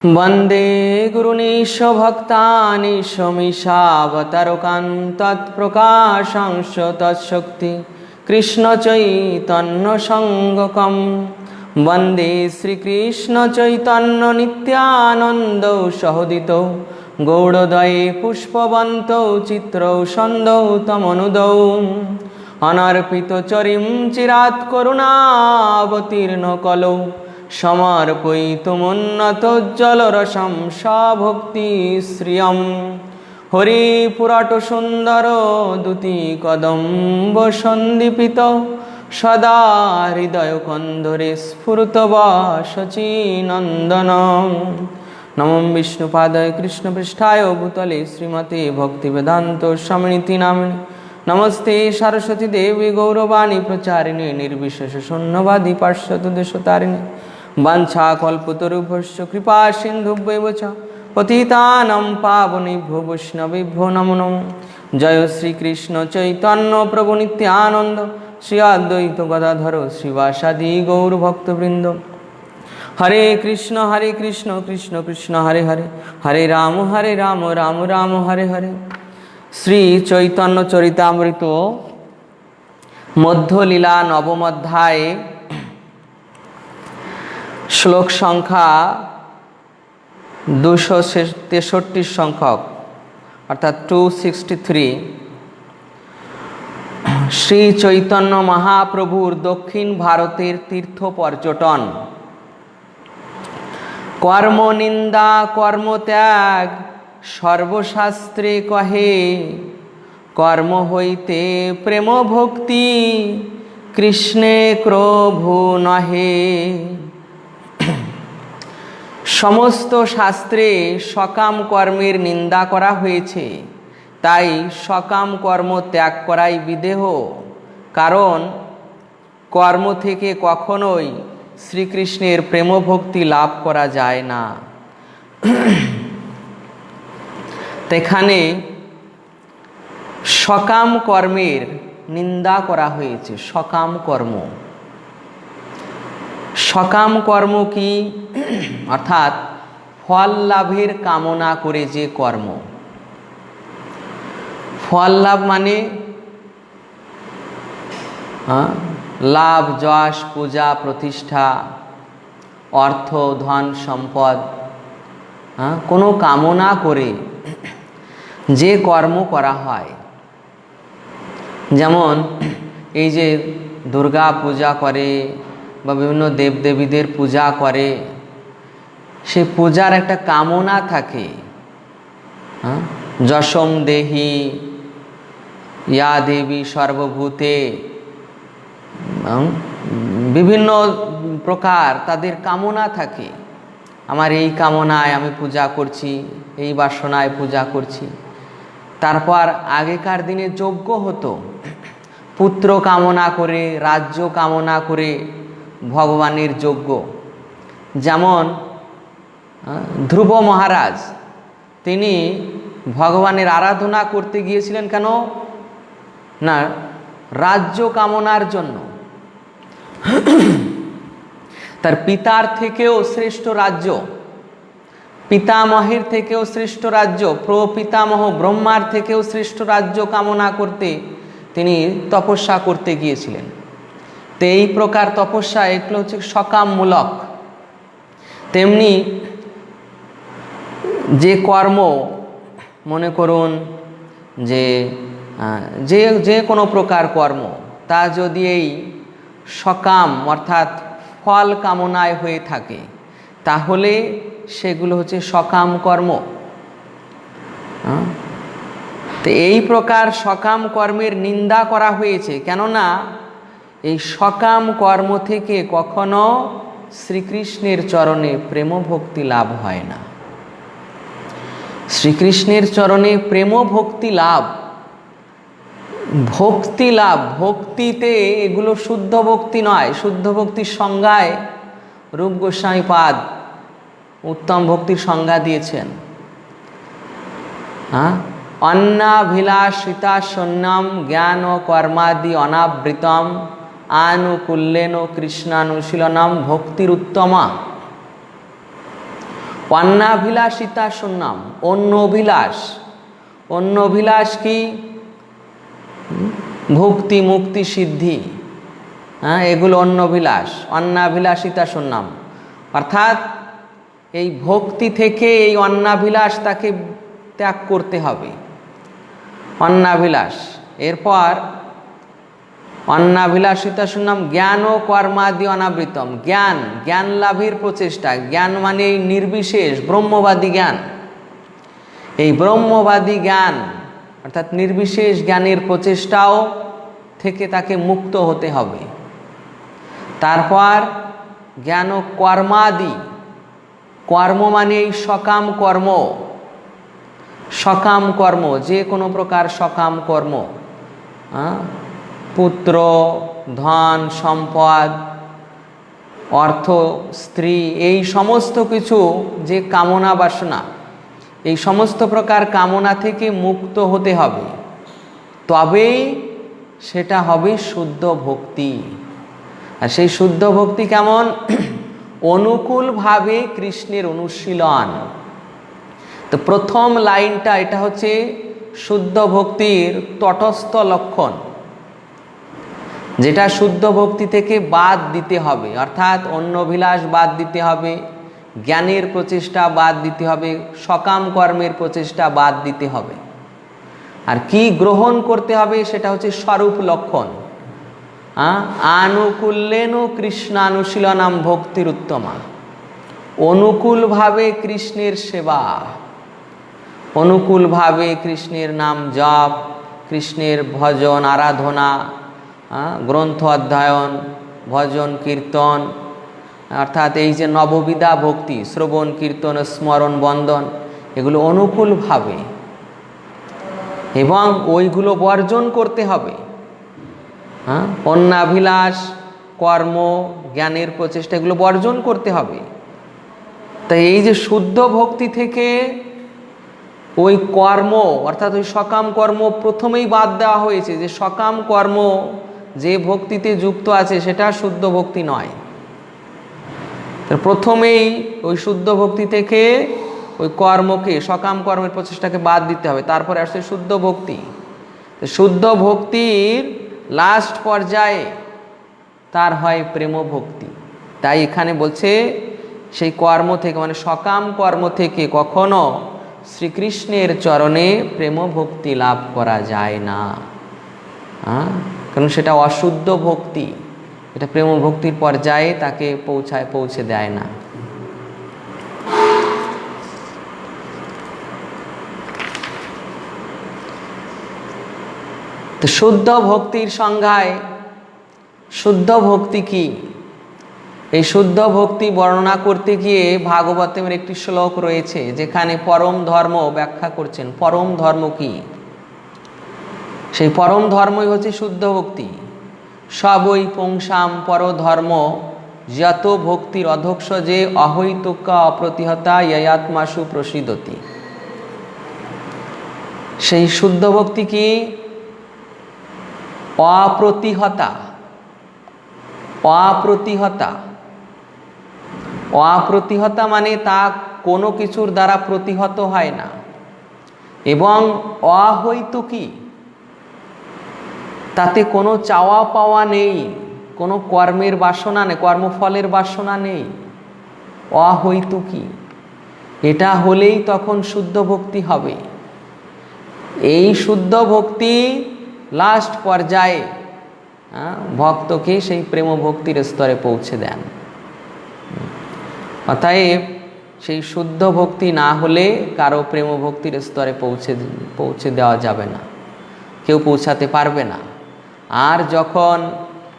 वन्दे गुरुनीशभक्तानीशमीशावतारकान् तत्प्रकाशांश तत्शक्ति कृष्णचैतन्यसङ्गकं वन्दे श्रीकृष्णचैतन्यनित्यानन्दौ सहोदितौ गौड़दये पुष्पवन्तौ चित्रौ सन्दौ तमनुदौ अनर्पितचरिं चिरात् करुणावतीर्णो कलौ समर्पयितुमुन्नतोज्ज्वलरसं सभक्तिश्रियं हरिपुराटसुन्दर दुतिकदम्बसन्दीपितौ सदा हृदयकन्दरे स्फुरतवासचीनन्दनं नमो विष्णुपादाय कृष्णपृष्ठाय भूतले श्रीमते भक्तिवेदान्त स्वामिनिति नामिने नमस्ते सरस्वती देवी गौरवाणी प्रचारिणे निर्विशेष शून्यवादी पार्श्वदेशतारिणे वाञ्छाकल्पतरुभ्यश्च कृपा सिन्धुभ्यैव च पतितानां पावनेभ्यो वैष्णवेभ्यो नमो नमः। जय श्री कृष्ण चैतन्य प्रभु नित्यानंद श्री अद्वैत गदाधर श्रीवासादि गौर भक्तवृंद। हरे कृष्ण कृष्ण कृष्ण हरे हरे, हरे राम राम राम हरे हरे। श्री चैतन्य चरितामृत मध्यलीला नवम अध्याय श्लोक संख्या 263 संख्यक अर्थात 263। श्री चैतन्य महाप्रभुर दक्षिण भारतेर तीर्थ पर्यटन। कर्म निंदा कर्म त्याग सर्वशास्त्रे कहे, कर्म हईते प्रेम भक्ति कृष्णे प्रभु नहे। समस्त शास्त्रे सकाम कर्मेर निंदा करा हয়েছে, তাই सकाम कर्म त्याग कराई विदेह। कारण कर्म থেকে কখনোই শ্রীকৃষ্ণের প্রেম ভক্তি লাভ করা যায় না। এখানে সকাম কর্মের নিন্দা করা হয়েছে। সকাম কর্ম, সকাম কর্ম কি? অর্থাৎ ফল লাভের কামনা করে যে কর্ম। ফল লাভ মানে লাভ, যশ, পূজা, প্রতিষ্ঠা, অর্থ, ধন, সম্পদ কোনো কামনা করে যে কর্ম করা হয়। যেমন এই যে দুর্গা পূজা করে বা বিভিন্ন দেবদেবীদের পূজা করে, সে পূজার একটা কামনা থাকে। যশম দেহি ইয়া দেবী সর্বভূতে, বিভিন্ন প্রকার তাদের কামনা থাকে। আমার এই কামনায় আমি পূজা করছি, এই বাসনায় পূজা করছি। তারপর আগেকার দিনে যজ্ঞ হতো, পুত্র কামনা করে, রাজ্য কামনা করে ভগবানের যজ্ঞ। যেমন ধ্রুব মহারাজ, তিনি ভগবানের আরাধনা করতে গিয়েছিলেন কেন না? রাজ্য কামনার জন্য। তার পিতার থেকেও শ্রেষ্ঠ রাজ্য, পিতামহের থেকেও শ্রেষ্ঠ রাজ্য, প্রপিতামহ ব্রহ্মার থেকেও শ্রেষ্ঠ রাজ্য কামনা করতে তিনি তপস্যা করতে গিয়েছিলেন। তো এই প্রকার তপস্যা এগুলো হচ্ছে সকামমূলক। তেমনি যে কর্ম, মনে করুন যে যে কোনো প্রকার কর্ম, তা যদি এই সকাম অর্থাৎ ফল কামনায় হয়ে থাকে, তাহলে সেগুলো হচ্ছে সকাম কর্ম। তো এই প্রকার সকাম কর্মের নিন্দা করা হয়েছে, কেননা এই সকাম কর্ম থেকে কখনো শ্রীকৃষ্ণের চরণে প্রেম ভক্তি লাভ হয় না। শ্রীকৃষ্ণের চরণে প্রেম ভক্তি লাভ, ভক্তি লাভ, ভক্তিতে এগুলো শুদ্ধ ভক্তি নয়। শুদ্ধ ভক্তির সংজ্ঞায় রূপ গোস্বামী পাদ উত্তম ভক্তির সংজ্ঞা দিয়েছেন। অন্নাভিলাষিতা শূন্যম জ্ঞান ও কর্মাদি অনাবৃতম আনুকূল্যেন কৃষ্ণানুশীলনম ভক্তির উত্তমা। অন্নাভিলাষিতা শূন্যম, অন্য অভিলাষ। অন্য অভিলাষ কি? ভক্তি, মুক্তি, সিদ্ধি, এগুলো অন্য অভিলাষ। অন্নাভিলাষিতা শূন্যম, অর্থাৎ এই ভক্তি থেকে এই অন্নাভিলাষ তাকে ত্যাগ করতে হবে, অন্নাভিলাষ। এরপর অন্নাভিলাষিতা শূন্যম জ্ঞান ও কর্মাদি অনাবৃতম, জ্ঞান, জ্ঞান লাভের প্রচেষ্টা। জ্ঞান মানে এই নির্বিশেষ ব্রহ্মবাদী জ্ঞান। এই ব্রহ্মবাদী জ্ঞান অর্থাৎ নির্বিশেষ জ্ঞানের প্রচেষ্টাও থেকে তাকে মুক্ত হতে হবে। তারপর জ্ঞান ও কর্মাদি, কর্ম মানে এই সকাম কর্ম, সকাম কর্ম, যে কোনো প্রকার সকাম কর্ম, পুত্র, ধন, সম্পদ, অর্থ, স্ত্রী, এই সমস্ত কিছু যে কামনা বাসনা, এই সমস্ত প্রকার কামনা থেকে মুক্ত হতে হবে, তবেই সেটা হবে শুদ্ধ ভক্তি। আর সেই শুদ্ধ ভক্তি কেমন? অনুকূলভাবে কৃষ্ণের অনুশীলন। তো প্রথম লাইনটা এটা হচ্ছে শুদ্ধ ভক্তির তটস্থ লক্ষণ, যেটা শুদ্ধ ভক্তি থেকে বাদ দিতে হবে, অর্থাৎ অন্য অভিলাষ বাদ দিতে হবে, জ্ঞানের প্রচেষ্টা বাদ দিতে হবে, সকাম কর্মের প্রচেষ্টা বাদ দিতে হবে। আর কি গ্রহণ করতে হবে সেটা হচ্ছে স্বরূপ লক্ষণ। আনুকূল্যেন কৃষ্ণানুশীলনাম ভক্তির উত্তমা, অনুকূলভাবে কৃষ্ণের সেবা, অনুকূলভাবে কৃষ্ণের নাম জপ, কৃষ্ণের ভজন আরাধনা, গ্রন্থ অধ্যয়ন, ভজন কীর্তন, অর্থাৎ এই যে নববিধা ভক্তি, শ্রবণ কীর্তন স্মরণ বন্দন, এগুলো অনুকূলভাবে, এবং ওইগুলো বর্জন করতে হবে। অন্নাভিলাষ, কর্ম, জ্ঞানের প্রচেষ্টা, এগুলো বর্জন করতে হবে। তাই এই যে শুদ্ধ ভক্তি থেকে ওই কর্ম অর্থাৎ ওই সকাম কর্ম প্রথমেই বাদ দেওয়া হয়েছে, যে সকাম কর্ম যে ভক্তিতে যুক্ত আছে সেটা শুদ্ধ ভক্তি নয়। প্রথমেই ওই শুদ্ধ ভক্তি থেকে ওই কর্মকে, সকাম কর্মের প্রচেষ্টাকে বাদ দিতে হবে, তারপরে আসছে শুদ্ধ ভক্তি। শুদ্ধ ভক্তির লাস্ট পর্যায়ে তার হয় প্রেম ভক্তি। তাই এখানে বলছে সেই কর্ম থেকে, মানে সকাম কর্ম থেকে কখনো শ্রীকৃষ্ণের চরণে প্রেম ভক্তি লাভ করা যায় না, কারণ সেটা অশুদ্ধ ভক্তি, এটা প্রেম ভক্তির পর্যায়ে তাকে পৌঁছে দেয় না। তো শুদ্ধ ভক্তির সংজ্ঞায় শুদ্ধ ভক্তি কি, এই শুদ্ধ ভক্তি বর্ণনা করতে গিয়ে ভাগবতের একটি শ্লোক রয়েছে যেখানে পরম ধর্ম ব্যাখ্যা করছেন। পরম ধর্ম কি? সেই পরম ধর্মই হচ্ছে শুদ্ধ ভক্তি। সবই পুংসাম পরধর্ম যত ভক্তির অধক্ষ যে অহৈতুকা অপ্রতিহতা ইয়াত্মাসু প্রসিদতি। সেই শুদ্ধ ভক্তি কি? অপ্রতিহতা। অপ্রতিহতা, অপ্রতিহতা মানে তা কোনো কিছুর দ্বারা প্রতিহত হয় না, এবং অহৈতুকী, তাতে কোনো চাওয়া পাওয়া নেই, কোনো কর্মের বাসনা নেই, কর্মফলের বাসনা নেই, অহৈতুকী। এটা হলেই তখন শুদ্ধ ভক্তি হবে। এই শুদ্ধ ভক্তি লাস্ট পর্যায়ে ভক্তকে সেই প্রেম ভক্তির স্তরে পৌঁছে দেন। অতএব সেই শুদ্ধ ভক্তি না হলে কারো প্রেম ভক্তির স্তরে পৌঁছে দেওয়া যাবে না, কেউ পৌঁছাতে পারবে না। আর যখন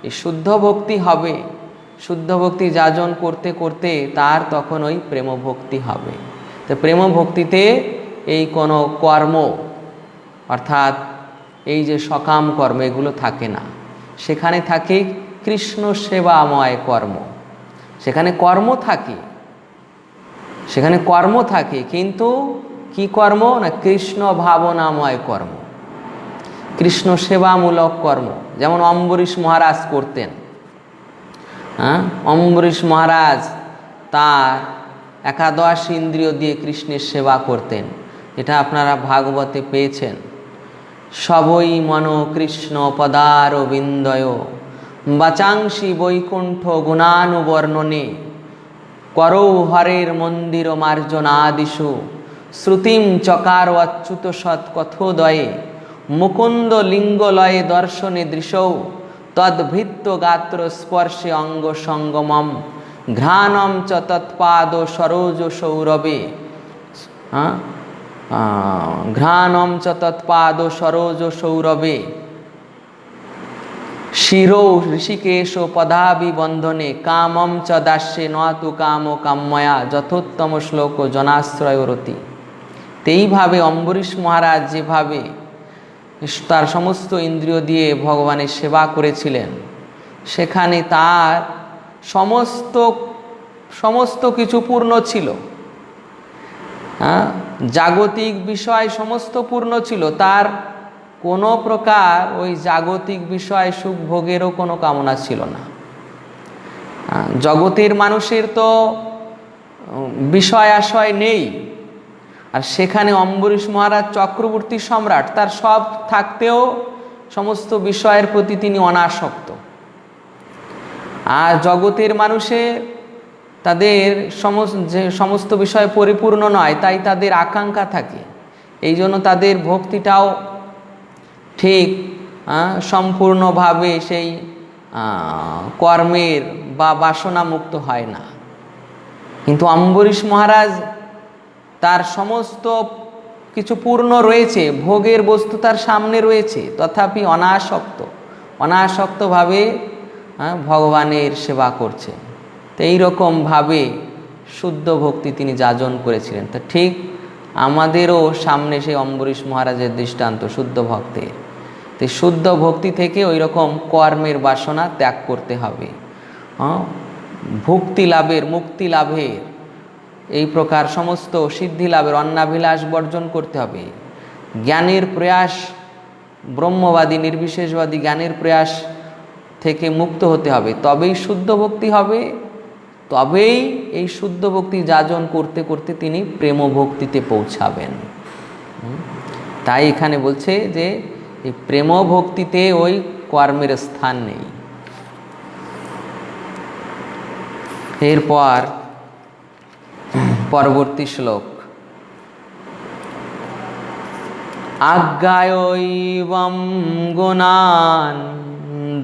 এই শুদ্ধ ভক্তি হবে, শুদ্ধ ভক্তি যাজন করতে করতে তার তখন ওই প্রেম ভক্তি হবে। তো প্রেম ভক্তিতে এই কোনো কর্ম অর্থাৎ এই যে সকাম কর্ম এগুলো থাকে না, সেখানে থাকে কৃষ্ণ সেবাময় কর্ম। সেখানে কর্ম থাকে, সেখানে কর্ম থাকে, কিন্তু কি কর্ম না? কৃষ্ণ ভাবনাময় কর্ম, কৃষ্ণ সেবামূলক কর্ম। যেমন অম্বরীশ মহারাজ করতেন। অম্বরীশ মহারাজ তার একাদশ ইন্দ্রিয় দিয়ে কৃষ্ণের সেবা করতেন, এটা আপনারা ভাগবতে পেয়েছেন। সবই মন কৃষ্ণ পদারবিন্দয় বাচাংসি বৈকুণ্ঠ গুণানুবর্ণনে করৌ হরের মন্দির মার্জনাদিষু শ্রুতিম চকার অচ্যুত সৎকথোদয়ে মুকুন্দ লিঙ্গলয়ে দর্শনে দৃশৌ তদ্ভৃত্য গাত্র স্পর্শে অঙ্গ সঙ্গমম ঘ্রাণম চ তৎপাদ সরোজ সৌরভে ঘ্রাণম চ তৎপাদ সরোজ সৌরভে শিরো ঋষিকেশ পদাবিবন্ধনে কামম চ দাস্যে নতু কাম কাম্যয়া যথোত্তম শ্লোক জনাশ্রয়রতি। এইভাবে অম্বরীশ মহারাজ যেভাবে তার সমস্ত ইন্দ্রিয় দিয়ে ভগবানের সেবা করেছিলেন, সেখানে তার সমস্ত কিছু পূর্ণ ছিল। জাগতিক বিষয় সমস্ত পূর্ণ ছিল, তার কোনো প্রকার ওই জাগতিক বিষয় সুখ ভোগেরও কোনো কামনা ছিল না। জগতের মানুষের তো বিষয় আশয় নেই, আর সেখানে অম্বরীশ মহারাজ চক্রবর্তী সম্রাট, তার সব থাকতেও সমস্ত বিষয়ের প্রতি তিনি অনাসক্ত। আর জগতের মানুষের তাদের সমস্ত বিষয় পরিপূর্ণ নয়, তাই তাদের আকাঙ্ক্ষা থাকে, এই জন্য তাদের ভক্তিটাও ঠিক সম্পূর্ণভাবে সেই কর্মের বা বাসনা মুক্ত হয় না। কিন্তু অম্বরীশ মহারাজ তার সমস্ত কিছু পূর্ণ রয়েছে, ভোগের বস্তু তার সামনে রয়েছে, তথাপি অনাসক্তভাবে ভগবানের সেবা করছে। তো এইরকমভাবে শুদ্ধ ভক্তি তিনি যাজন করেছিলেন। তো ঠিক আমাদেরও সামনে সেই অম্বরীশ মহারাজের দৃষ্টান্ত শুদ্ধ ভক্তের। তো শুদ্ধ ভক্তি থেকে ওই রকম কর্মের বাসনা ত্যাগ করতে হবে, ভক্তি লাভের, মুক্তি লাভের, এই প্রকার সমস্ত সিদ্ধি লাভের অন্নাভিলাষ বর্জন করতে হবে। জ্ঞানের প্রয়াস, ব্রহ্মবাদী নির্বিশেষবাদী জ্ঞানের প্রয়াস থেকে মুক্ত হতে হবে, তবেই শুদ্ধ ভক্তি হবে। তবেই এই শুদ্ধ ভক্তি যাজন করতে করতে তিনি প্রেম ভক্তিতে পৌঁছাবেন। তাই এখানে বলছে যে এই প্রেম ভক্তিতে ওই কর্মের স্থান নেই। এরপর পরবর্তী শ্লোক, আজ্ঞায়ৈবং গুণান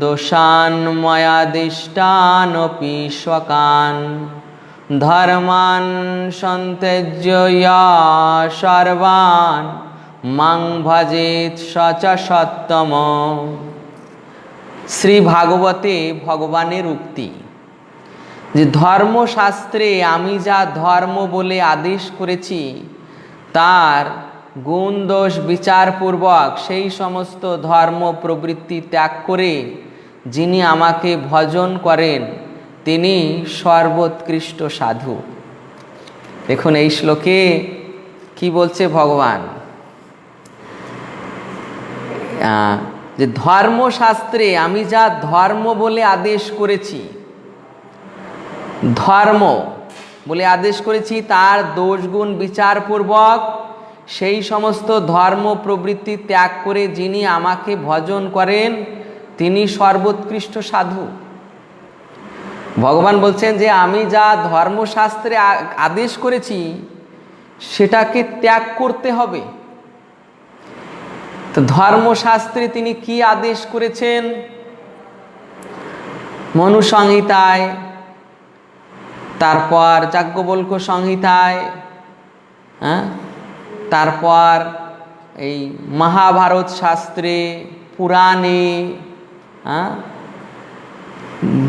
দোষান ময়াদিষ্টানপি স্বকান ধর্মান সন্ত্যজ্য ইয়া সর্বান মাং ভজেত স চ সত্তম। শ্রী ভাগবতে ভগবানের উক্তি যে ধর্মশাস্ত্রে আমি যা ধর্ম বলে আদেশ করেছি তার গুণ দোষ বিচারপূর্বক সেই সমস্ত ধর্ম প্রবৃত্তি ত্যাগ করে যিনি আমাকে ভজন করেন তিনি সর্বোৎকৃষ্ট সাধু। দেখুন এই শ্লোকে কি বলছে ভগবান, যে ধর্মশাস্ত্রে আমি যা ধর্ম বলে আদেশ করেছি, ধর্ম বলে আদেশ করেছি তার দোষগুণ বিচারপূর্বক সেই সমস্ত ধর্ম প্রবৃত্তি ত্যাগ করে যিনি আমাকে ভজন করেন তিনি সর্বোৎকৃষ্ট সাধু। ভগবান বলছেন যে আমি যা ধর্মশাস্ত্রে আদেশ করেছি সেটাকে ত্যাগ করতে হবে। তো ধর্মশাস্ত্রে তিনি কি আদেশ করেছেন? মনু সংহিতায়, তারপর যাজ্ঞবল্ক্য সংহিতায়, তারপর এই মহাভারত শাস্ত্রে, পুরাণে,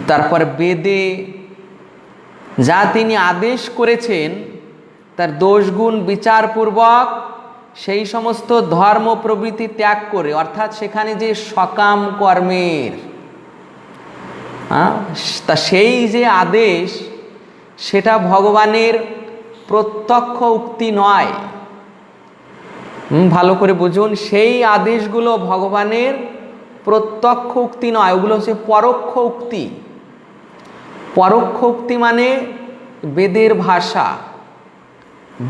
তারপর বেদে যা তিনি আদেশ করেছেন তার দোষগুণ বিচারপূর্বক সেই সমস্ত ধর্ম প্রবৃত্তি ত্যাগ করে, অর্থাৎ সেখানে যে সকাম কর্মের তা সেই যে আদেশ সেটা ভগবানের প্রত্যক্ষ উক্তি নয়। ভালো করে বুঝুন, সেই আদেশগুলো ভগবানের প্রত্যক্ষ উক্তি নয়, ওগুলো হচ্ছে পরোক্ষ উক্তি। পরোক্ষ উক্তি মানে বেদের ভাষা,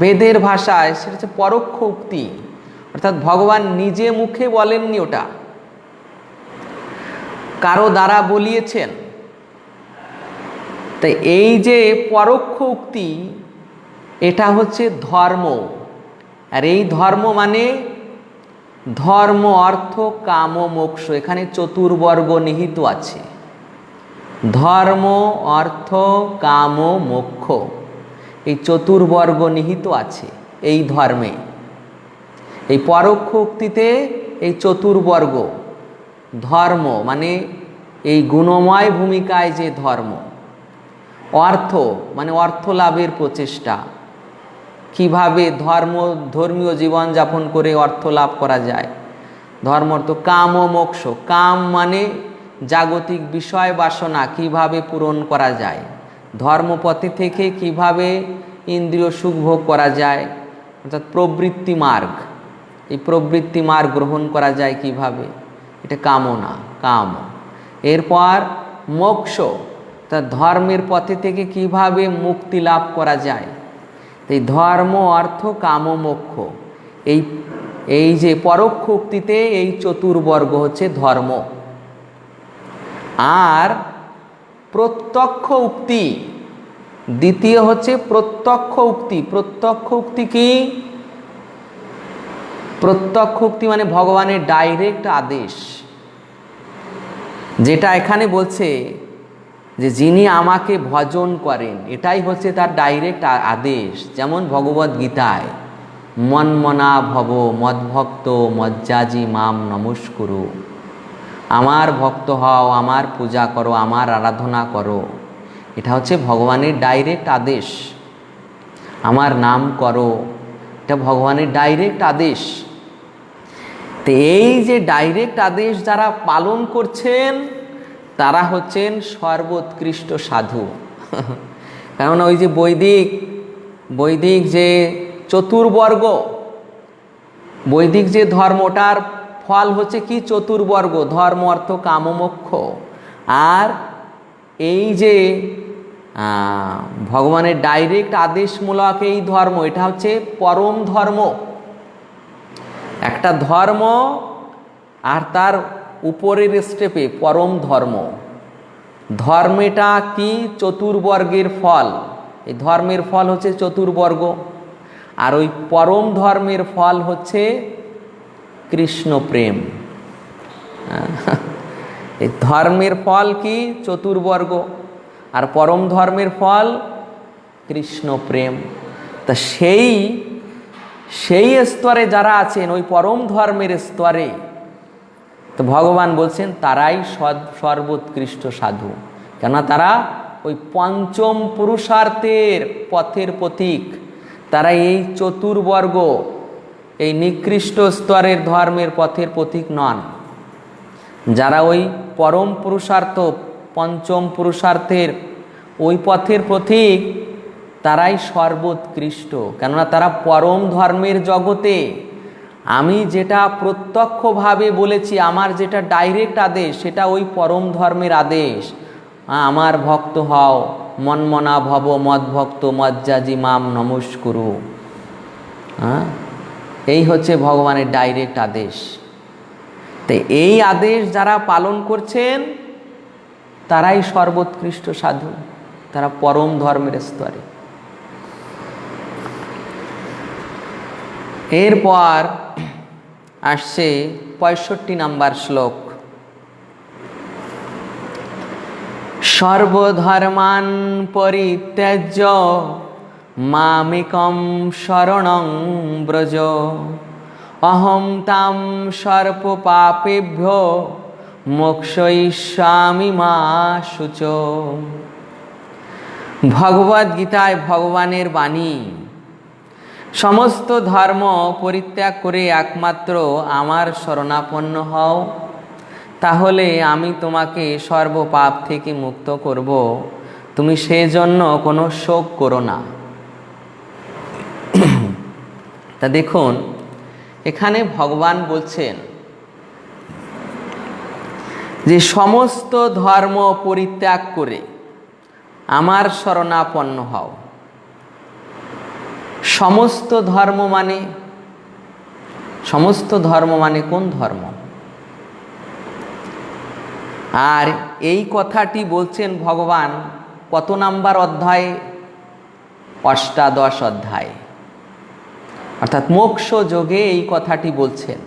বেদের ভাষায় সেটা হচ্ছে পরোক্ষ উক্তি, অর্থাৎ ভগবান নিজে মুখে বলেননি, ওটা কারো দ্বারা বলিয়েছেন। তাই এই যে পরোক্ষ উক্তি, এটা হচ্ছে ধর্ম। আর এই ধর্ম মানে ধর্ম, অর্থ, কাম, মোক্ষ, এখানে চতুর্বর্গ নিহিত আছে। ধর্ম, অর্থ, কাম, মোক্ষ, এই চতুর্বর্গ নিহিত আছে এই ধর্মে। এই পরোক্ষ উক্তিতে এই চতুর্বর্গ, ধর্ম মানে এই গুণময় ভূমিকায় যে ধর্ম, অর্থ মানে অর্থ লাভের প্রচেষ্টা, কিভাবে ধর্মীয় জীবন যাপন করে অর্থ লাভ করা যায়, ধর্ম অর্থ, কাম ও মোক্ষ, কাম মানে জাগতিক বিষয় বাসনা কিভাবে পূরণ করা যায়, ধর্মপথে থেকে কিভাবে ইন্দ্রিয় সুখ ভোগ করা যায়, অর্থাৎ প্রবৃত্তি মার্গ, এই প্রবৃত্তি মার্গ গ্রহণ করা যায় কিভাবে, এটা কামনা, কাম। এরপর মোক্ষ, তা ধর্মের পথে থেকে কিভাবে মুক্তি লাভ করা যায়। এই ধর্ম, অর্থ, কাম, মোক্ষ, এই যে পরোক্ষ উক্তিতে এই চতুর্বর্গ হচ্ছে ধর্ম। আর প্রত্যক্ষ উক্তি, দ্বিতীয় হচ্ছে প্রত্যক্ষ উক্তি। প্রত্যক্ষ উক্তি কি? প্রত্যক্ষ উক্তি মানে ভগবানের ডাইরেক্ট আদেশ, যেটা এখানে বলছে যে যিনি আমাকে ভজন করেন, এটাই হচ্ছে তার ডাইরেক্ট আদেশ। যেমন ভগবদ গীতায়, মন্মনা ভব মদ্ভক্ত মজ্জাজি মাম নমস্কুরু, আমার ভক্ত হও, আমার পূজা করো, আমার আরাধনা করো, এটা হচ্ছে ভগবানের ডাইরেক্ট আদেশ। আমার নাম করো, এটা ভগবানের ডাইরেক্ট আদেশ। তো এই যে ডাইরেক্ট আদেশ যারা পালন করছেন তারা হচ্ছেন সর্বোৎকৃষ্ট সাধু। কারণ ওই যে বৈদিক যে চতুর্বর্গ, বৈদিক যে ধর্মটার ফল হচ্ছে কি? চতুর্বর্গ, ধর্ম, অর্থ, কাম, মোক্ষ। আর এই যে ভগবানের ডাইরেক্ট আদেশমূলক এই ধর্ম, এটা হচ্ছে পরম ধর্ম। একটা ধর্ম আর তার উপরের স্টেপে পরম ধর্ম। ধর্মেটা কি? চতুর্বর্গের ফল। এই ধর্মের ফল হচ্ছে চতুর্বর্গ, আর ওই পরম ধর্মের ফল হচ্ছে কৃষ্ণ প্রেম। এই ধর্মের ফল কি? চতুর্বর্গ, আর পরম ধর্মের ফল কৃষ্ণ প্রেম। তা সেই স্তরে যারা আছেন, ওই পরম ধর্মের স্তরে, তো ভগবান বলছেন তারাই সর্বোৎকৃষ্ট সাধু। কেননা তারা ওই পঞ্চম পুরুষার্থের পথের পথিক। তারা এই চতুর্বর্গ, এই নিকৃষ্ট স্তরের ধর্মের পথের পথিক নন। যারা ওই পরম পুরুষার্থ, পঞ্চম পুরুষার্থের ওই পথের পথিক, তারাই সর্বোৎকৃষ্ট। কেননা তারা পরম ধর্মের জগতে আমি যেটা প্রত্যক্ষভাবে বলেছি, আমার যেটা ডাইরেক্ট আদেশ, সেটা ওই পরম ধর্মের আদেশ। আমার ভক্ত হও, মন্মনা ভব মদ্ভক্ত মজ্জাজি মাম নমস্কুরু। এই হচ্ছে ভগবানের ডাইরেক্ট আদেশ। তো এই আদেশ যারা পালন করছেন তারাই সর্বোৎকৃষ্ট সাধু, তারা পরম ধর্মের স্তরে। এরপর আসছে 65 নম্বর শ্লোক। সর্বধর্মান পরিত্যাজ্য মামেকং শরণং ব্রজ অহং তাম সর্ব পাপেভ্যো মোক্ষয়িষ্যামি মা শুচ। ভগবদ গীতায় ভগবানের বাণী, সমস্ত ধর্ম পরিত্যাগ করে একমাত্র আমার শরণাপন্ন হও, তাহলে আমি তোমাকে সর্বপাপ থেকে মুক্ত করব, তুমি সেজন্য কোনো শোক করো না। তা দেখুন, এখানে ভগবান বলছেন যে সমস্ত ধর্ম পরিত্যাগ করে আমার শরণাপন্ন হও। সমস্ত ধর্ম মানে, সমস্ত ধর্ম মানে কোন ধর্ম? আর এই কথাটি বলছেন ভগবান কত নাম্বার অধ্যায়ে? অষ্টাদশ অধ্যায়, অর্থাৎ মোক্ষ যোগে এই কথাটি বলছেন।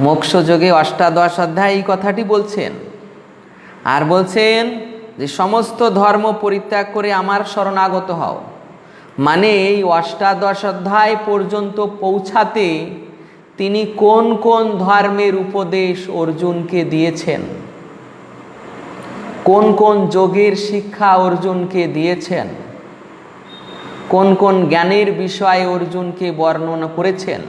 মোক্ষ যোগে অষ্টাদশ অধ্যায় এই কথাটি বলছেন। আর বলছেন যে সমস্ত ধর্ম পরিত্যাগ করে আমার শরণাগত হও। মানে এই অষ্টাদশ অধ্যায় পর্যন্ত পৌঁছাতে তিনি কোন কোন ধর্মের উপদেশ অর্জুনকে দিয়েছেন, কোন কোন যোগের শিক্ষা অর্জুনকে দিয়েছেন, কোন কোন জ্ঞানের বিষয়ে অর্জুনকে বর্ণনা করেছেন,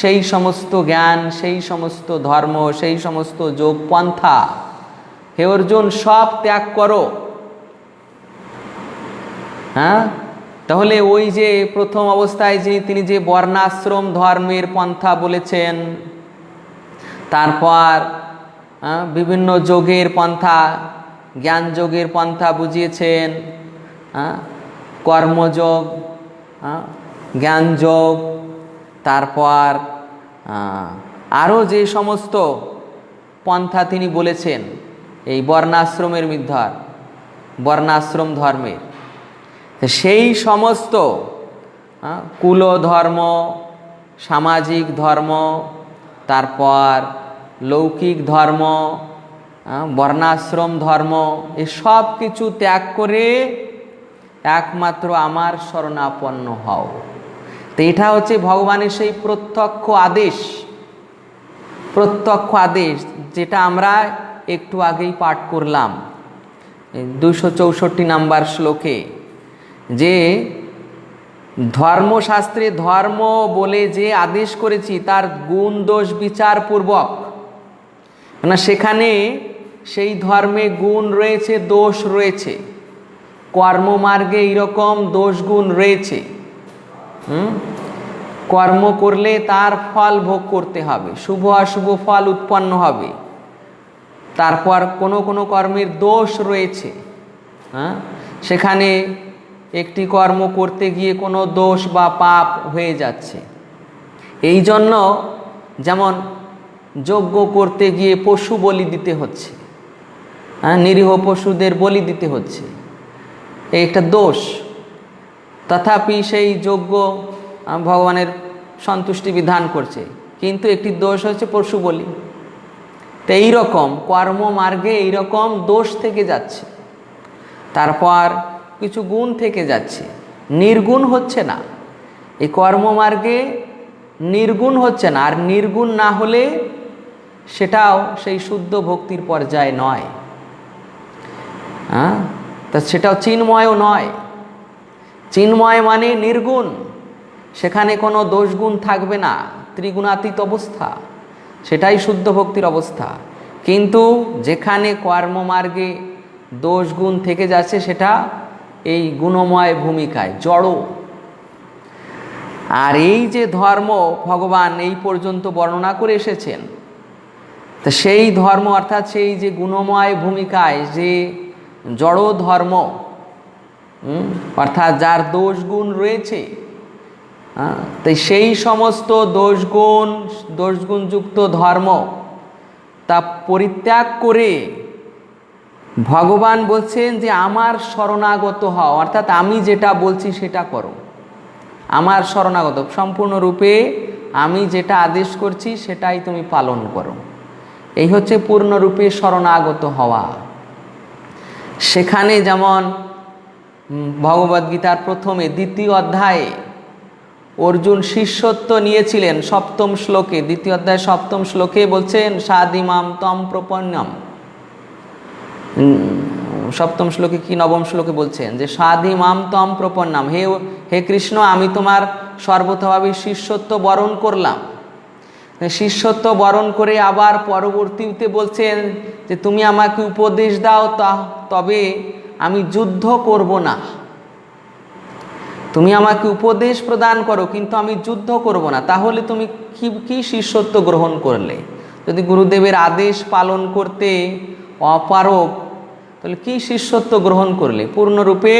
সেই সমস্ত জ্ঞান, সেই সমস্ত ধর্ম, সেই সমস্ত যোগ পন্থা হে অর্জুন সব ত্যাগ করো। হ্যাঁ, তাহলে ওই যে প্রথম অবস্থায় যে তিনি যে বর্ণাশ্রম ধর্মের পন্থা বলেছেন, তারপর বিভিন্ন যোগের পন্থা, জ্ঞান যোগের পন্থা বুঝিয়েছেন, কর্মযোগ, জ্ঞান যোগ, তারপর আরও যে সমস্ত পন্থা তিনি বলেছেন এই বর্ণাশ্রমের বর্ণাশ্রম ধর্মের, সেই সমস্ত কুল ধর্ম, সামাজিক ধর্ম, তারপর লৌকিক ধর্ম, বর্ণাশ্রম ধর্ম, এই সব কিছু ত্যাগ করে একমাত্র আমার শরণাপন্ন হও। তো এটা হচ্ছে ভগবানের সেই প্রত্যক্ষ আদেশ, প্রত্যক্ষ আদেশ যেটা আমরা একটু আগেই পাঠ করলাম 264 নাম্বার শ্লোকে, যে ধর্মশাস্ত্রে ধর্ম বলে যে আদেশ করেছি তার গুণ দোষ বিচারপূর্বক, না সেখানে সেই ধর্মে গুণ রয়েছে, দোষ রয়েছে, কর্মমার্গে এইরকম দোষ গুণ রয়েছে। কর্ম করলে তার ফল ভোগ করতে হবে, শুভ অশুভ ফল উৎপন্ন হবে। তারপর কোনো কোনো কর্মের দোষ রয়েছে, সেখানে একটি কর্ম করতে গিয়ে কোনো দোষ বা পাপ হয়ে যাচ্ছে। এই জন্য যেমন যজ্ঞ করতে গিয়ে পশু বলি দিতে হচ্ছে, নিরীহ পশুদের বলি দিতে হচ্ছে, এই একটা দোষ। তথাপি সেই যজ্ঞ ভগবানের সন্তুষ্টি বিধান করছে, কিন্তু একটি দোষ হচ্ছে পশু বলি। তো এইরকম কর্মমার্গে এইরকম দোষ থেকে যাচ্ছে, তারপর কিছু গুণ থেকে যাচ্ছে, নির্গুণ হচ্ছে না। এই কর্মমার্গে নির্গুণ হচ্ছে না, আর নির্গুণ না হলে সেটাও সেই শুদ্ধ ভক্তির পর্যায়ে নয়, তা সেটাও চিন্ময়ও নয়। চিন্ময় মানে নির্গুণ, সেখানে কোনো দোষগুণ থাকবে না, ত্রিগুণাতীত অবস্থা, সেটাই শুদ্ধ ভক্তির অবস্থা। কিন্তু যেখানে কর্মমার্গে দোষগুণ থেকে যাচ্ছে সেটা এই গুণময় ভূমিকায় জড়। আর এই যে ধর্ম ভগবান এই পর্যন্ত বর্ণনা করে এসেছেন, তা সেই ধর্ম অর্থাৎ সেই যে গুণময় ভূমিকায় যে জড় ধর্ম, অর্থাৎ যার দোষ গুণ রয়েছে, তাই সেই সমস্ত দোষগুণযুক্ত ধর্ম তা পরিত্যাগ করে ভগবান বলছেন যে আমার শরণাগত হও, অর্থাৎ আমি যেটা বলছি সেটা করো। আমার শরণাগত সম্পূর্ণরূপে আমি যেটা আদেশ করছি সেটাই তুমি পালন করো, এই হচ্ছে পূর্ণরূপে শরণাগত হওয়া। সেখানে যেমন ভগবদ্গীতার প্রথমে দ্বিতীয় অধ্যায়ে অর্জুন শিষ্যত্ব নিয়েছিলেন, সপ্তম শ্লোকে, দ্বিতীয় অধ্যায় সপ্তম শ্লোকে বলছেন সাদিমাম তম প্রপন্নম। সপ্তম শ্লোকে কি নবম শ্লোকে বলছেন যে সাদিমাম তম প্রপন্নম, হে কৃষ্ণ আমি তোমার সর্বতভাবে শিষ্যত্ব বরণ করলাম। শিষ্যত্ব বরণ করে আবার পরবর্তীতে বলছেন যে তুমি আমাকে উপদেশ দাও, তবে আমি যুদ্ধ করব না। তুমি আমাকে উপদেশ প্রদান করো কিন্তু আমি যুদ্ধ করব না। তাহলে তুমি কি শিষ্যত্ব গ্রহণ করলে? যদি গুরুদেবের আদেশ পালন করতে অপারগ, তাহলে কি শিষ্যত্ব গ্রহণ করলে? পূর্ণরূপে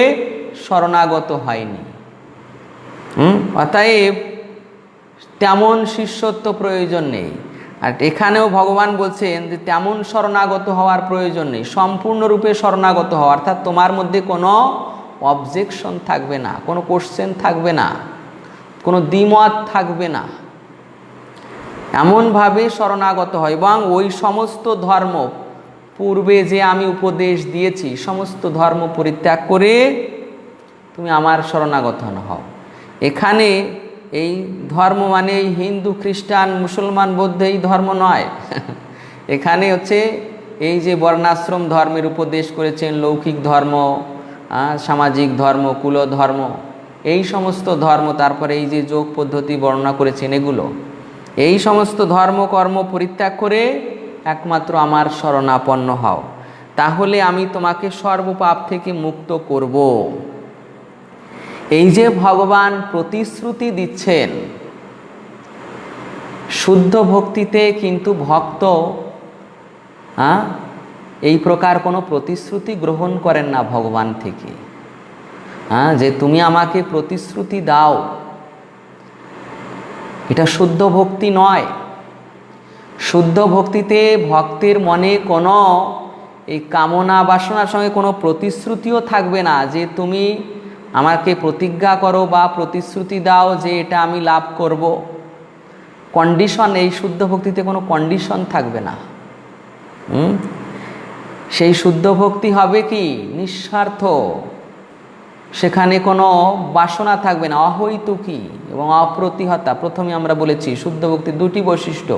শরণাগত হয়নি। অতএব তেমন শিষ্যত্ব প্রয়োজন নেই। আর এখানেও ভগবান বলছেন যে তেমন শরণাগত হওয়ার প্রয়োজন নেই, সম্পূর্ণরূপে শরণাগত হওয়া, অর্থাৎ তোমার মধ্যে কোনো অবজেকশন থাকবে না, কোনো কোশ্চেন থাকবে না, কোনো দ্বিমত থাকবে না, এমনভাবে শরণাগত হয়। এবং ওই সমস্ত ধর্ম, পূর্বে যে আমি উপদেশ দিয়েছি, সমস্ত ধর্ম পরিত্যাগ করে তুমি আমার শরণাগত হও। এখানে এই ধর্ম মানে এই হিন্দু, খ্রিস্টান, মুসলমান, বৌদ্ধ এই ধর্ম নয়। এখানে হচ্ছে এই যে বর্ণাশ্রম ধর্মের উপদেশ করেছেন, লৌকিক ধর্ম, সামাজিক ধর্ম, কুল ধর্ম, এই সমস্ত ধর্ম, তারপরে এই যে যোগ পদ্ধতি বর্ণনা করেছেন, এগুলো, এই সমস্ত ধর্ম কর্ম পরিত্যাগ করে একমাত্র আমার শরণাপন্ন হও, তাহলে আমি তোমাকে সর্বপাপ থেকে মুক্ত করব। এই যে ভগবান প্রতিশ্রুতি দিচ্ছেন, শুদ্ধ ভক্তিতে কিন্তু ভক্ত এই প্রকার কোনো প্রতিশ্রুতি গ্রহণ করেন না ভগবান থেকে। যে তুমি আমাকে প্রতিশ্রুতি দাও, এটা শুদ্ধ ভক্তি নয়। শুদ্ধ ভক্তিতে ভক্তের মনে কোনো এই কামনা বাসনার সঙ্গে কোনো প্রতিশ্রুতিও থাকবে না, যে তুমি আমাকে প্রতিজ্ঞা করো বা প্রতিশ্রুতি দাও যে এটা আমি লাভ করব। কন্ডিশন, এই শুদ্ধ ভক্তিতে কোনো কন্ডিশন থাকবে না। সেই শুদ্ধ ভক্তি হবে কি নিঃস্বার্থ, সেখানে কোনো বাসনা থাকবে না, অহৈতুকী এবং অপ্রতিহতা। প্রথমে আমরা বলেছি শুদ্ধ ভক্তির দুটি বৈশিষ্ট্য,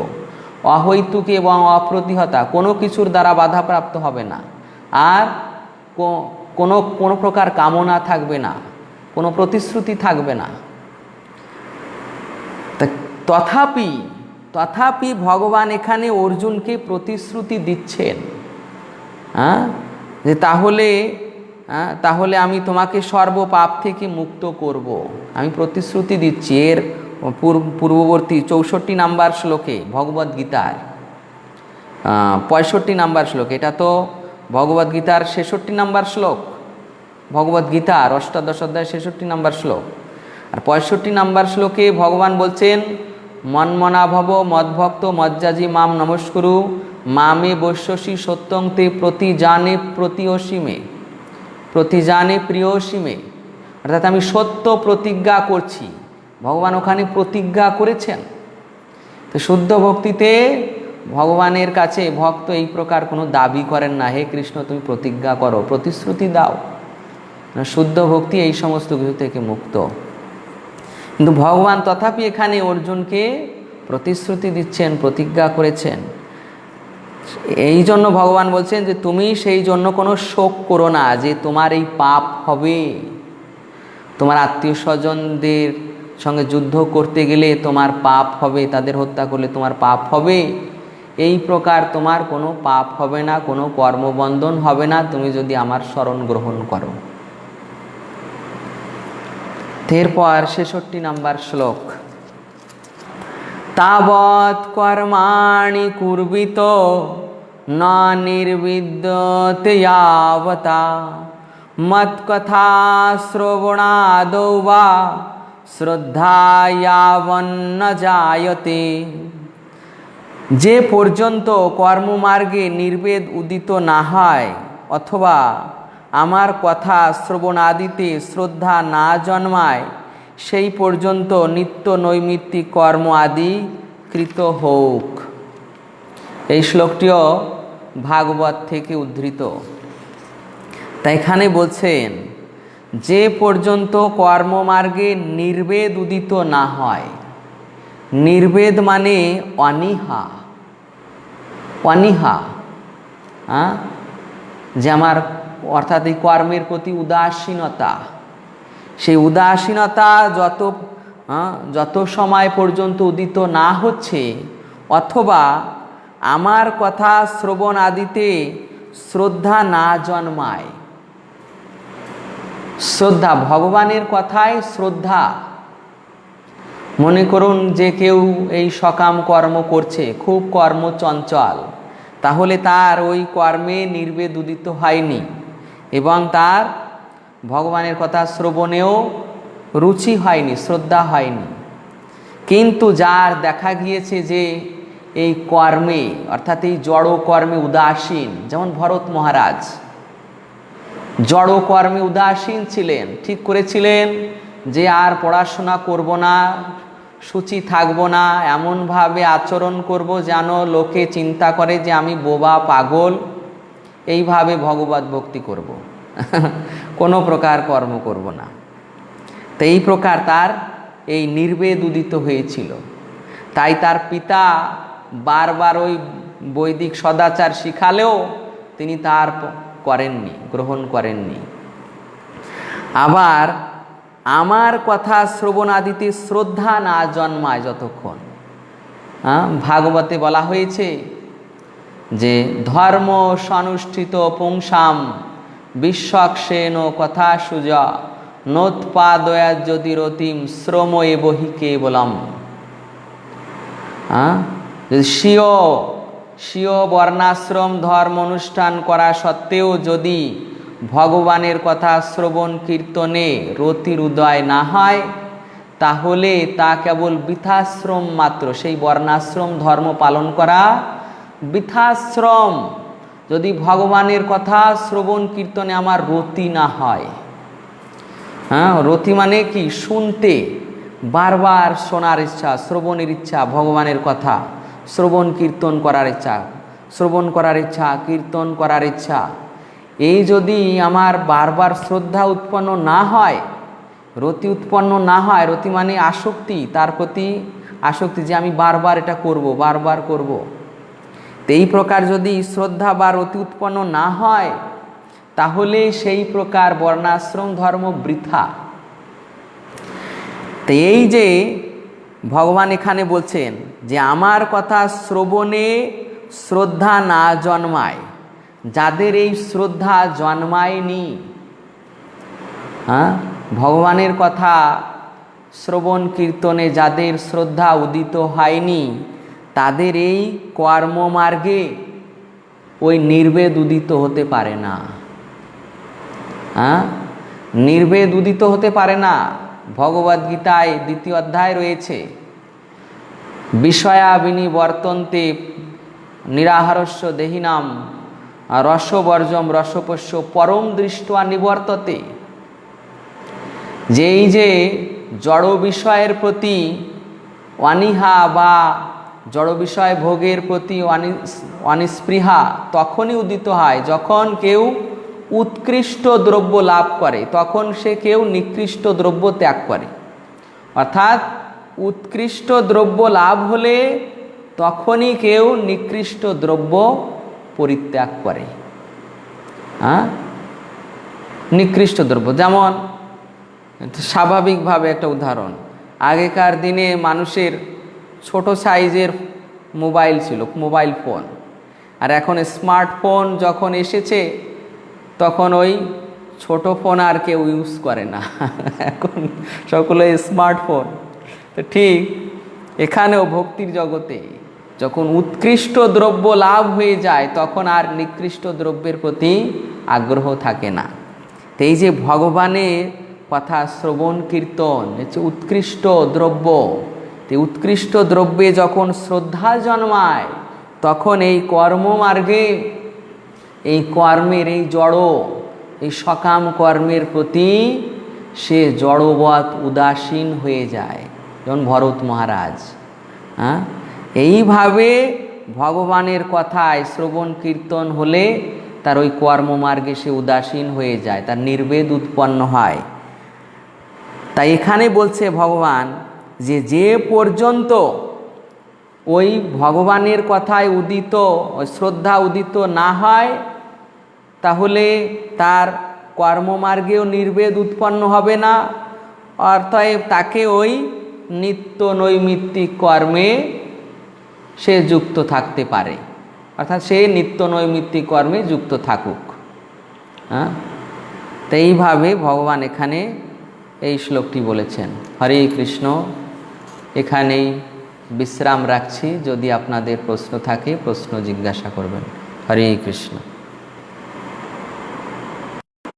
অহৈতুকী এবং অপ্রতিহতা, কোনো কিছুর দ্বারা বাধাপ্রাপ্ত হবে না, আর কোনো প্রকার কামনা থাকবে না, কোনো প্রতিশ্রুতি থাকবে না। তথাপি ভগবান এখানে অর্জুনকে প্রতিশ্রুতি দিচ্ছেন, যে তাহলে আমি তোমাকে সর্বপাপ থেকে মুক্ত করব, আমি প্রতিশ্রুতি দিচ্ছি। এর পূর্ববর্তী 64 নম্বর শ্লোকে ভগবদ্গীতার 65 নম্বর শ্লোক, এটা তো ভগবদ্গীতার 66 নম্বর শ্লোক, ভগবদ্গীতার অষ্টাদশ অধ্যায় 66 নম্বর শ্লোক। আর 65 নম্বর শ্লোকে ভগবান বলছেন, মন্মনা ভব মদ্ভক্ত মজ্জাজি মাম নমস্কুরু মামে বৈশ্যসী সত্যং তে প্রতিজানে প্রিয়সীমে। অর্থাৎ আমি সত্য প্রতিজ্ঞা করছি, ভগবান ওখানে প্রতিজ্ঞা করেছেন। তো শুদ্ধ ভক্তিতে ভগবানের কাছে ভক্ত এই প্রকার কোনো দাবি করেন না, হে কৃষ্ণ তুমি প্রতিজ্ঞা করো, প্রতিশ্রুতি দাও। শুদ্ধ ভক্তি এই সমস্ত কিছু থেকে মুক্ত। কিন্তু ভগবান তথাপি এখানে অর্জুনকে প্রতিশ্রুতি দিচ্ছেন, প্রতিজ্ঞা করেছেন। এই জন্য ভগবান বলছেন যে তুমি সেই জন্য কোনো শোক করো না যে তোমার এই পাপ হবে, তোমার আত্মীয় স্বজনদের সঙ্গে যুদ্ধ করতে গেলে তোমার পাপ হবে, তাদের হত্যা করলে তোমার পাপ হবে, এই প্রকার তোমার কোনো পাপ হবে না, কোনো কর্মবন্ধন হবে না, তুমি যদি আমার শরণ গ্রহণ করো। এরপর 66 নম্বর শ্লোক, তাবৎ কর্মাণি কুর্বিত না নির্বিদ্যতে यावता মৎকথা শ্রবণাদৌ বা শ্রদ্ধা यावन्न জায়তে। যে পর্যন্ত কর্মমার্গে নির্বেদ উদিত না হয় অথবা আমার কথা শ্রবণাদিতে শ্রদ্ধা না জন্মায়, সেই পর্যন্ত নিত্য নৈমিত্তিক কর্ম আদি কৃত হোক। এই শ্লোকটিও ভাগবত থেকে উদ্ধৃত। তাই এখানে বলছেন যে পর্যন্ত কর্মমার্গে নির্বেদ উদিত না হয়, নির্বেদ মানে অনীহা, যে আমার অর্থাৎ এই কর্মের প্রতি উদাসীনতা, সেই উদাসীনতা যত সময় পর্যন্ত উদিত না হচ্ছে, অথবা আমার কথা শ্রবণ আদিতে শ্রদ্ধা না জন্মায়। শ্রদ্ধা, ভগবানের কথায় শ্রদ্ধা। মনে করুন যে কেউ এই সকাম কর্ম করছে, খুব কর্মচঞ্চল, তাহলে তার ওই কর্মে নির্বেদ উদিত হয়নি এবং তার ভগবানের কথা শ্রবণেও রুচি হয়নি, শ্রদ্ধা হয়নি। কিন্তু যার দেখা গিয়েছে যে এই কর্মে অর্থাৎ এই জড় কর্মে উদাসীন, যেমন ভরত মহারাজ জড় কর্মে উদাসীন ছিলেন, ঠিক করেছিলেন যে আর পড়াশোনা করব না, সূচি থাকব না, এমনভাবে আচরণ করব যেন লোকে চিন্তা করে যে আমি বোবা পাগল, এইভাবে ভগবত ভক্তি করব, কোনো প্রকার কর্ম করব না। তো এই প্রকার তার এই নির্বেদ উদিত হয়েছিল। তাই তার পিতা বারবার ওই বৈদিক সদাচার শিখালেও তিনি তার করেননি, গ্রহণ করেননি। আবার আমার কথা শ্রবণাদিতে শ্রদ্ধা না জন্মায় যতক্ষণ, ভাগবতে বলা হয়েছে যে ধর্ম সনুষ্ঠিত পুংসাম বিশ্বক্ষেন কথা সুজা নোৎপাদয়া যদি রতিম শ্রম এ বহি কেবলম। স্বীয় বর্ণাশ্রম ধর্ম অনুষ্ঠান করা সত্ত্বেও যদি ভগবানের কথা শ্রবণ কীর্তনে রতির উদয় না হয়, তাহলে তা কেবল বৃথাশ্রম মাত্র। সেই বর্ণাশ্রম ধর্ম পালন করা বৃথাশ্রম। যদি ভগবানের কথা শ্রবণ কীর্তনে আমার রতি না হয়, রতি মানে কি? শুনতে, বারবার শোনার ইচ্ছা, শ্রবণের ইচ্ছা, ভগবানের কথা শ্রবণ কীর্তন করার ইচ্ছা, শ্রবণ করার ইচ্ছা, কীর্তন করার ইচ্ছা, এই যদি আমার বারবার শ্রদ্ধা উৎপন্ন না হয়, রতি উৎপন্ন না হয়, রতি মানে আসক্তি, তার প্রতি আসক্তি, যে আমি বারবার এটা করব, বারবার করব। তো এই প্রকার যদি শ্রদ্ধা বা রতি উৎপন্ন না হয়, তাহলে সেই প্রকার বর্ণাশ্রম ধর্ম বৃথা। তো এই যে ভগবান এখানে বলছেন যে আমার কথা শ্রবণে শ্রদ্ধা না জন্মায়, যাদের এই শ্রদ্ধা জন্মায়নি, ভগবানের কথা শ্রবণ কীর্তনে যাদের শ্রদ্ধা উদিত হয়নি, তাদের এই কর্মমার্গে ওই নির্বেদ উদিত হতে পারে না। নির্বেদ উদিত হতে পারে না। ভগবদ্গীতায় 2য় অধ্যায় রয়েছে, বিষয়া বিনিবর্তন্তে নিরাহারস্য দেহিনাম রসবর্জম রসপস্য পরম দৃষ্টা নিবর্ততে। যেই যে জড় বিষয়ের প্রতি অনীহা বা জড় বিষয় ভোগের প্রতি অনিস্পৃহা তখনই উদিত হয় যখন কেউ উৎকৃষ্ট দ্রব্য লাভ করে, তখন সে কেউ নিকৃষ্ট দ্রব্য ত্যাগ করে। অর্থাৎ উৎকৃষ্ট দ্রব্য লাভ হলে তখনই কেউ নিকৃষ্ট দ্রব্য পরিত্যাগ করে। নিকৃষ্ট দ্রব্য, যেমন স্বাভাবিকভাবে একটা উদাহরণ, আগেকার দিনে মানুষের ছোট সাইজের মোবাইল ছিল, মোবাইল ফোন, আর এখন স্মার্টফোন যখন এসেছে তখন ওই ছোট ফোন আর কেউ ইউজ করে না, এখন সকলে স্মার্টফোন। তো ঠিক এখানেও ভক্তির জগতে যখন উৎকৃষ্ট দ্রব্য লাভ হয়ে যায়, তখন আর নিকৃষ্ট দ্রব্যের প্রতি আগ্রহ থাকে না। তো এই যে ভগবানের কথা শ্রবণ কীর্তন হচ্ছে উৎকৃষ্ট দ্রব্য। তো উৎকৃষ্ট দ্রব্যে যখন শ্রদ্ধা জন্মায়, তখন এই কর্মমার্গে এই কর্মের এই জড় এই সকাম কর্মের প্রতি সে জড়বৎ উদাসীন হয়ে যায়, যেমন ভরত মহারাজ। এইভাবে ভগবানের কথায় শ্রবণ কীর্তন হলে তার ওই কর্মমার্গে সে উদাসীন হয়ে যায়, তার নির্বেদ উৎপন্ন হয়। তাই এখানে বলছে ভগবান যে যে পর্যন্ত ওই ভগবানের কথায় উদিত শ্রদ্ধা উদিত না হয়, তাহলে তার কর্মমার্গেও নির্বেদ উৎপন্ন হবে না। অর্থাৎ তাকে ওই নিত্য নৈমিত্তিক কর্মে সে যুক্ত থাকতে পারে, অর্থাৎ সে নিত্য নৈমিত্তিক কর্মে যুক্ত থাকুক। তো এইভাবে ভগবান এখানে এই শ্লোকটি বলেছেন। হরে কৃষ্ণ। এখানেই বিশ্রাম রাখছি, যদি আপনাদের প্রশ্ন থাকে প্রশ্ন জিজ্ঞাসা করবেন। হরে কৃষ্ণ।